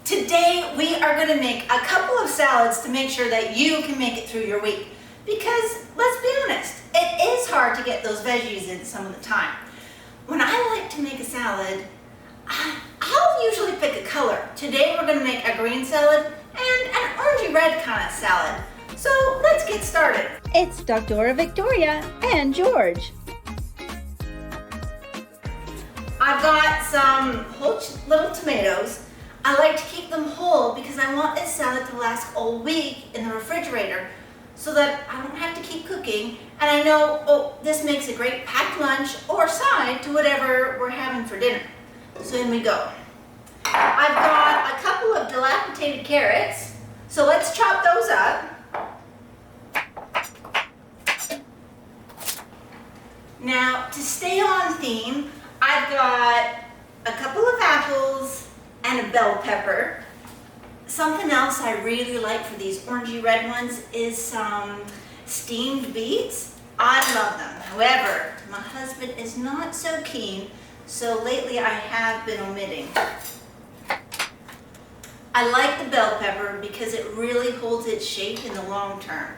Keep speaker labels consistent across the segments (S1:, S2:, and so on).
S1: Today we are going to make a couple of salads to make sure that you can make it through your week. Because let's be honest, it is hard to get those veggies in some of the time. When I like to make a salad, I'll usually pick a color. Today we're going to make a green salad and an orangey red kind of salad. So let's get started.
S2: It's Doctora, Victoria, and George.
S1: I've got some whole little tomatoes. I like to keep them whole because I want this salad to last all week in the refrigerator so that I don't have to keep cooking. And I know, oh, this makes a great packed lunch or side to whatever we're having for dinner. So in we go. I've got a couple of dilapidated carrots, so let's chop those up. Now, to stay on theme, I've got a couple of apples and a bell pepper. Something else I really like for these orangey red ones is some steamed beets. I love them. However, my husband is not so keen, so lately I have been omitting. I like the bell pepper because it really holds its shape in the long term.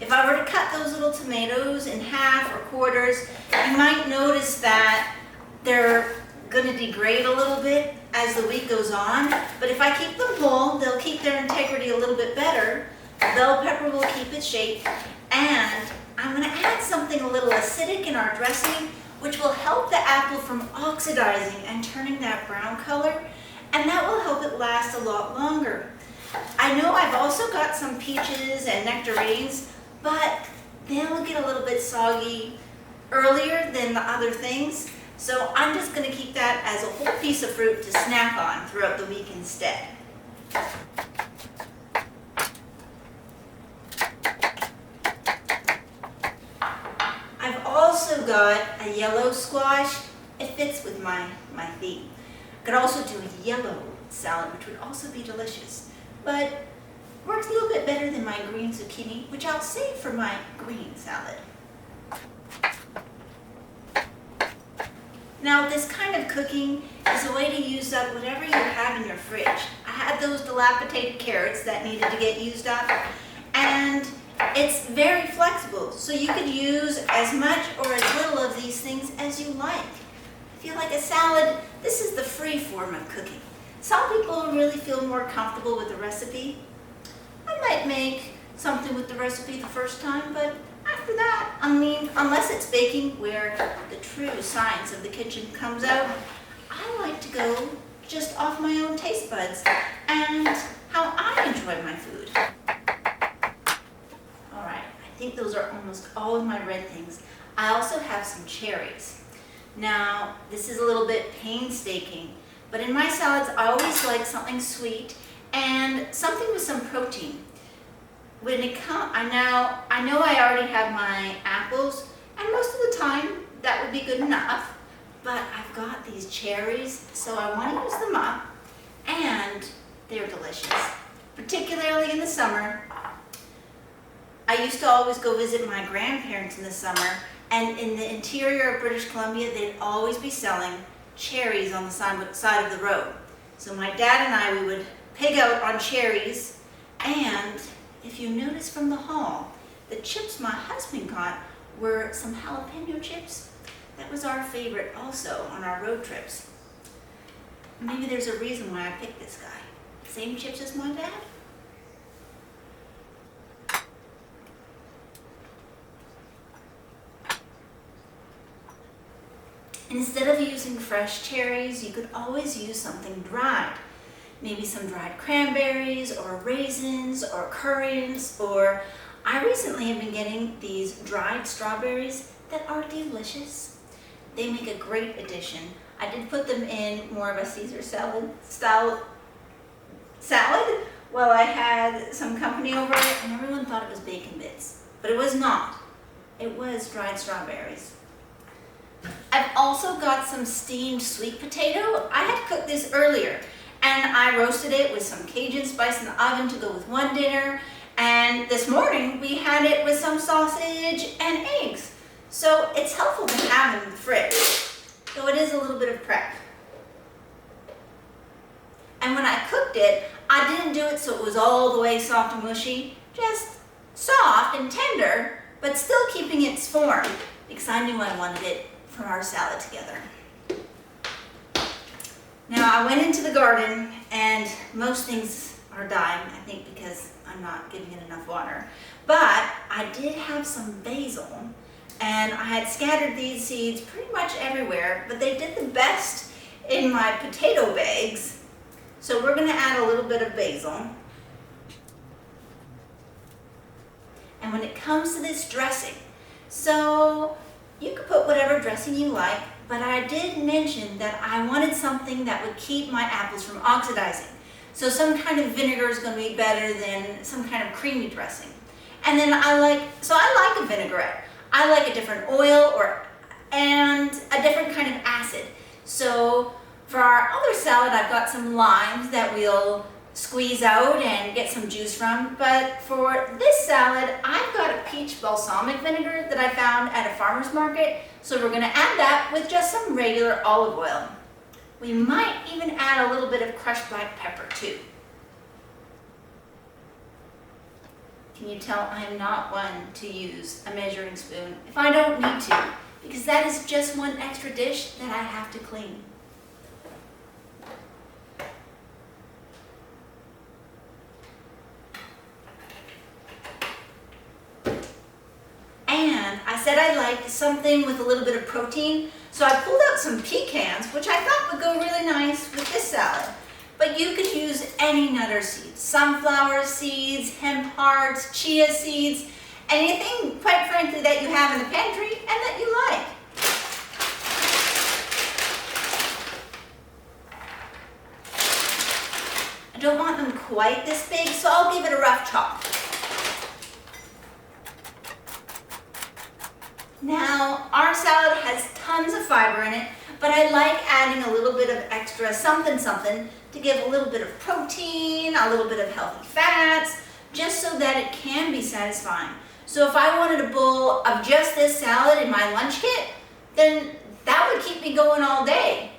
S1: If I were to cut those little tomatoes in half or quarters, you might notice that they're going to degrade a little bit as the week goes on. But if I keep them whole, they'll keep their integrity a little bit better. The bell pepper will keep its shape. And I'm going to add something a little acidic in our dressing, which will help the apple from oxidizing and turning that brown color. And that will help it last a lot longer. I know I've also got some peaches and nectarines, but they'll get a little bit soggy earlier than the other things. So I'm just going to keep that as a whole piece of fruit to snack on throughout the week instead. I've also got a yellow squash. It fits with my theme. I could also do a yellow salad, which would also be delicious, but works a little bit better than my green zucchini, which I'll save for my green salad. Now, this kind of cooking is a way to use up whatever you have in your fridge. I had those dilapidated carrots that needed to get used up, and it's very flexible, so you could use as much or as little of these things as you like. I feel like a salad, this is the free form of cooking. Some people really feel more comfortable with the recipe. I might make something with the recipe the first time, but after that, unless it's baking where the true science of the kitchen comes out, I like to go just off my own taste buds and how I enjoy my food. All right, I think those are almost all of my red things. I also have some cherries. Now, this is a little bit painstaking, but in my salads, I always like something sweet and something with some protein. When it comes, I know I already have my apples, and most of the time that would be good enough, but I've got these cherries, so I want to use them up, and they're delicious, particularly in the summer. I used to always go visit my grandparents in the summer, and in the interior of British Columbia, they'd always be selling cherries on the side of the road. So my dad and I, we would pig out on cherries, and if you notice from the haul, the chips my husband got were some jalapeno chips. That was our favorite also on our road trips. Maybe there's a reason why I picked this guy. Same chips as my dad? Instead of using fresh cherries, you could always use something dried. Maybe some dried cranberries or raisins or currants, or I recently have been getting these dried strawberries that are delicious. They make a great addition. I did put them in more of a Caesar salad style salad while I had some company over, and everyone thought it was bacon bits, but it was not. It was dried strawberries. I've also got some steamed sweet potato. I had cooked this earlier, and I roasted it with some Cajun spice in the oven to go with one dinner. And this morning we had it with some sausage and eggs. So it's helpful to have in the fridge, though it is a little bit of prep. And when I cooked it, I didn't do it so it was all the way soft and mushy, just soft and tender, but still keeping its form, because I knew I wanted it for our salad together. Now I went into the garden, and most things are dying, I think because I'm not giving it enough water. But I did have some basil, and I had scattered these seeds pretty much everywhere, but they did the best in my potato bags. So we're going to add a little bit of basil. And when it comes to this dressing, so you could put whatever dressing you like, but I did mention that I wanted something that would keep my apples from oxidizing. So some kind of vinegar is going to be better than some kind of creamy dressing. And then I like a vinaigrette. I like a different oil and a different kind of acid. So for our other salad, I've got some limes that we'll squeeze out and get some juice from. But for this salad, I've got a peach balsamic vinegar that I found at a farmer's market. So we're going to add that with just some regular olive oil. We might even add a little bit of crushed black pepper too. Can you tell I'm not one to use a measuring spoon if I don't need to, because that is just one extra dish that I have to clean. And I said I liked something with a little bit of protein, so I pulled out some pecans, which I thought would go really nice with this salad. But you could use any nut or seeds, sunflower seeds, hemp hearts, chia seeds, anything, quite frankly, that you have in the pantry and that you like. I don't want them quite this big, so I'll give it a rough chop. Now, our salad has tons of fiber in it, but I like adding a little bit of extra something to give a little bit of protein, a little bit of healthy fats, just so that it can be satisfying. So if I wanted a bowl of just this salad in my lunch kit, then that would keep me going all day.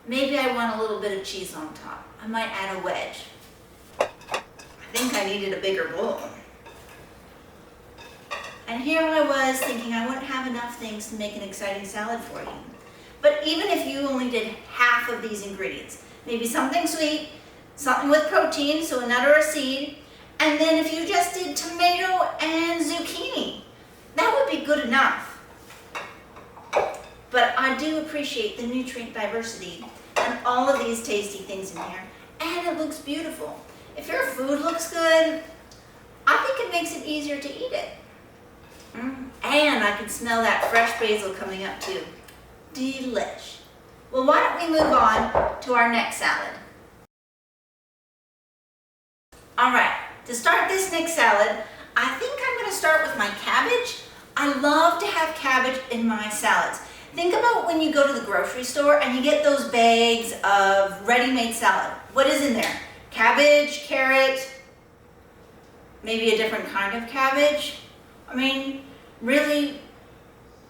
S1: Maybe I want a little bit of cheese on top. I might add a wedge. I think I needed a bigger bowl. And here I was thinking I wouldn't have enough things to make an exciting salad for you. But even if you only did half of these ingredients, maybe something sweet, something with protein, so a nut or a seed, and then if you just did tomato and zucchini, that would be good enough. But I do appreciate the nutrient diversity and all of these tasty things in here, and it looks beautiful. If your food looks good, I think it makes it easier to eat it. And I can smell that fresh basil coming up too. Delish. Well, why don't we move on to our next salad? All right, to start this next salad, I think I'm going to start with my cabbage. I love to have cabbage in my salads. Think about when you go to the grocery store and you get those bags of ready-made salad. What is in there? Cabbage, carrot, maybe a different kind of cabbage. I mean, really,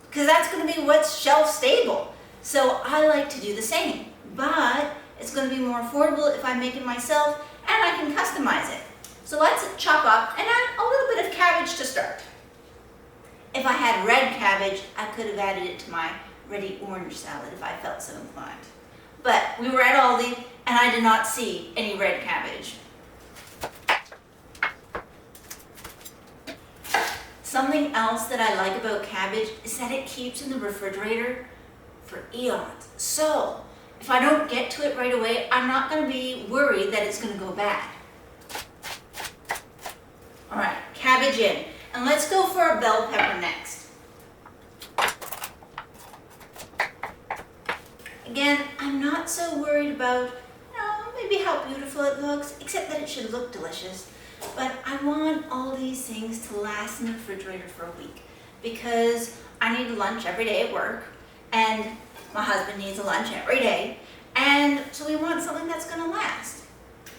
S1: because that's going to be what's shelf stable. So I like to do the same, but it's going to be more affordable if I make it myself, and I can customize it. So let's chop up and add a little bit of cabbage to start. If I had red cabbage, I could have added it to my ready orange salad if I felt so inclined. But we were at Aldi, and I did not see any red cabbage. Something else that I like about cabbage is that it keeps in the refrigerator for eons. So if I don't get to it right away, I'm not going to be worried that it's going to go bad. All right, cabbage in. And let's go for a bell pepper next. Again, I'm not so worried about, maybe how beautiful it looks, except that it should look delicious. But I want all these things to last in the refrigerator for a week, because I need lunch every day at work, and my husband needs a lunch every day, and so we want something that's going to last.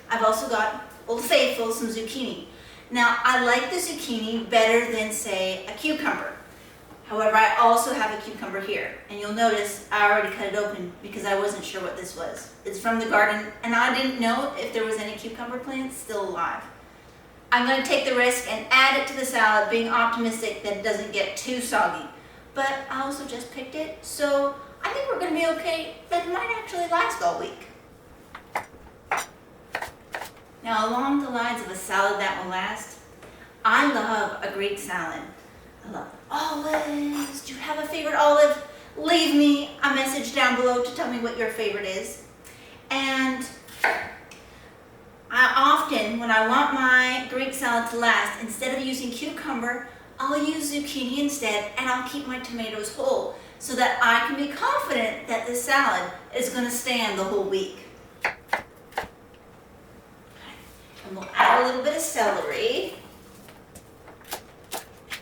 S1: I've also got Old Faithful, some zucchini. Now, I like the zucchini better than, say, a cucumber. However, I also have a cucumber here, and you'll notice I already cut it open because I wasn't sure what this was. It's from the garden, and I didn't know if there was any cucumber plants still alive. I'm going to take the risk and add it to the salad, being optimistic that it doesn't get too soggy. But I also just picked it, so I think we're going to be okay. That might actually last all week. Now, along the lines of a salad that will last, I love a Greek salad. I love olives. Do you have a favorite olive? Leave me a message down below to tell me what your favorite is. And I often, when I want my Greek salad to last, instead of using cucumber, I'll use zucchini instead, and I'll keep my tomatoes whole so that I can be confident that this salad is going to stand the whole week. And we'll add a little bit of celery.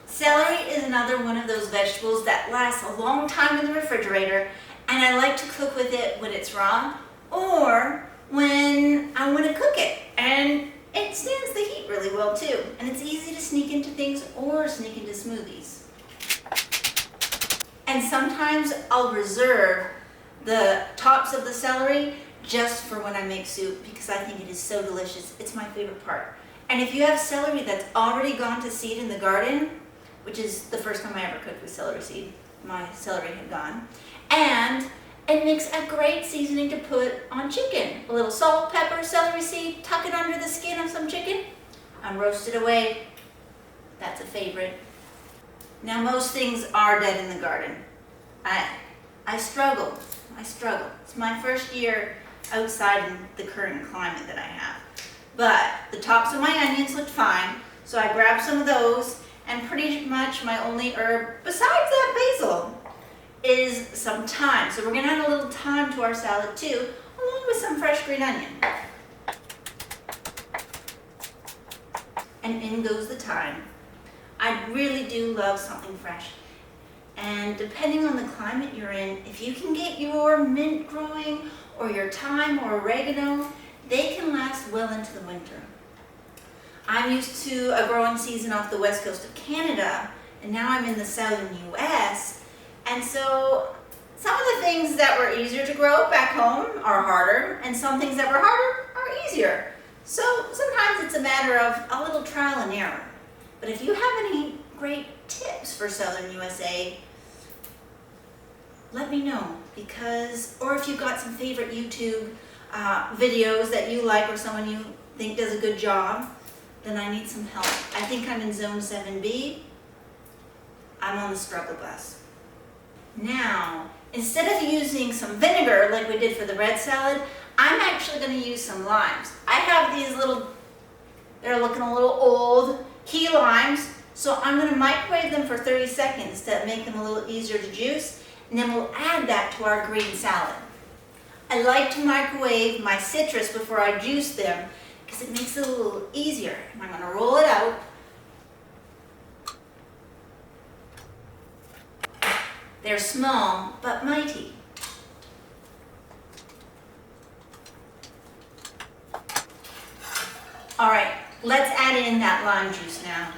S1: Celery is another one of those vegetables that lasts a long time in the refrigerator, and I like to cook with it when it's raw or when I want to cook it. And it stands the heat really well too, and it's easy to sneak into things or sneak into smoothies. And sometimes I'll reserve the tops of the celery just for when I make soup because I think it is so delicious. It's my favorite part. And if you have celery that's already gone to seed in the garden, which is the first time I ever cooked with celery seed, my celery had gone, and it makes a great seasoning to put on chicken. A little salt, pepper, celery seed, tuck it under the skin of some chicken, and roast it away. That's a favorite. Now, most things are dead in the garden. I struggle. It's my first year outside in the current climate that I have. But the tops of my onions looked fine, so I grabbed some of those, and pretty much my only herb, besides that basil, is some thyme. So we're going to add a little thyme to our salad too, along with some fresh green onion. And in goes the thyme. I really do love something fresh. And depending on the climate you're in, if you can get your mint growing or your thyme or oregano, they can last well into the winter. I'm used to a growing season off the west coast of Canada, and now I'm in the southern US. And so some of the things that were easier to grow back home are harder, and some things that were harder are easier. So sometimes it's a matter of a little trial and error. But if you have any great tips for southern USA, let me know, or if you've got some favorite YouTube videos that you like or someone you think does a good job, then I need some help. I think I'm in zone 7B. I'm on the struggle bus. Now, instead of using some vinegar like we did for the red salad, I'm actually going to use some limes. I have these they're looking a little old, key limes, so I'm going to microwave them for 30 seconds to make them a little easier to juice, and then we'll add that to our green salad. I like to microwave my citrus before I juice them because it makes it a little easier. And I'm going to roll it out. They're small but mighty. All right, let's add in that lime juice now.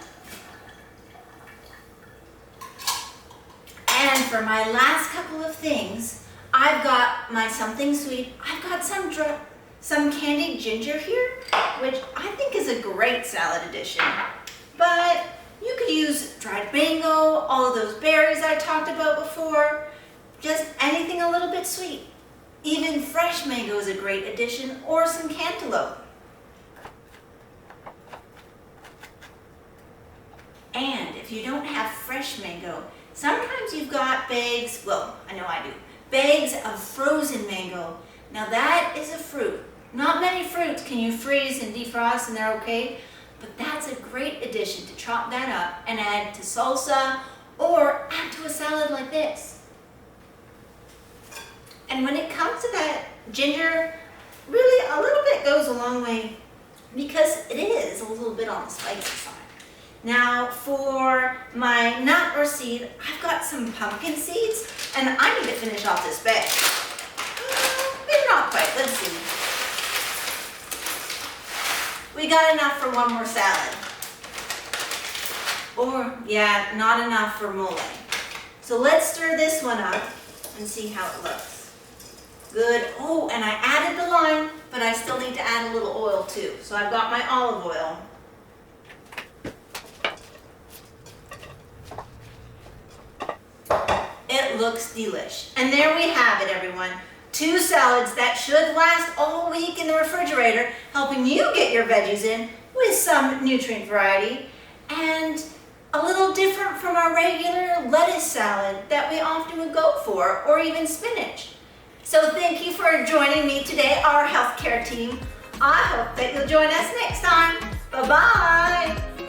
S1: And for my last couple of things, I've got my something sweet. I've got some candied ginger here, which I think is a great salad addition. But you could use dried mango, all of those berries I talked about before, just anything a little bit sweet. Even fresh mango is a great addition, or some cantaloupe. And if you don't have fresh mango, sometimes you've got bags, well, I know I do, bags of frozen mango. Now that is a fruit. Not many fruits can you freeze and defrost and they're okay, but that's a great addition to chop that up and add to salsa or add to a salad like this. And when it comes to that ginger, really a little bit goes a long way because it is a little bit on the spicy side. Now for my nut or seed, I've got some pumpkin seeds and I need to finish off this bag. Maybe not quite, let's see. We got enough for one more salad. Or, yeah, not enough for mole. So let's stir this one up and see how it looks. Good. Oh, and I added the lime, but I still need to add a little oil too. So I've got my olive oil. It looks delish. And there we have it, everyone. 2 salads that should last all week in the refrigerator, helping you get your veggies in with some nutrient variety, and a little different from our regular lettuce salad that we often would go for, or even spinach. So thank you for joining me today, our healthcare team. I hope that you'll join us next time. Bye-bye.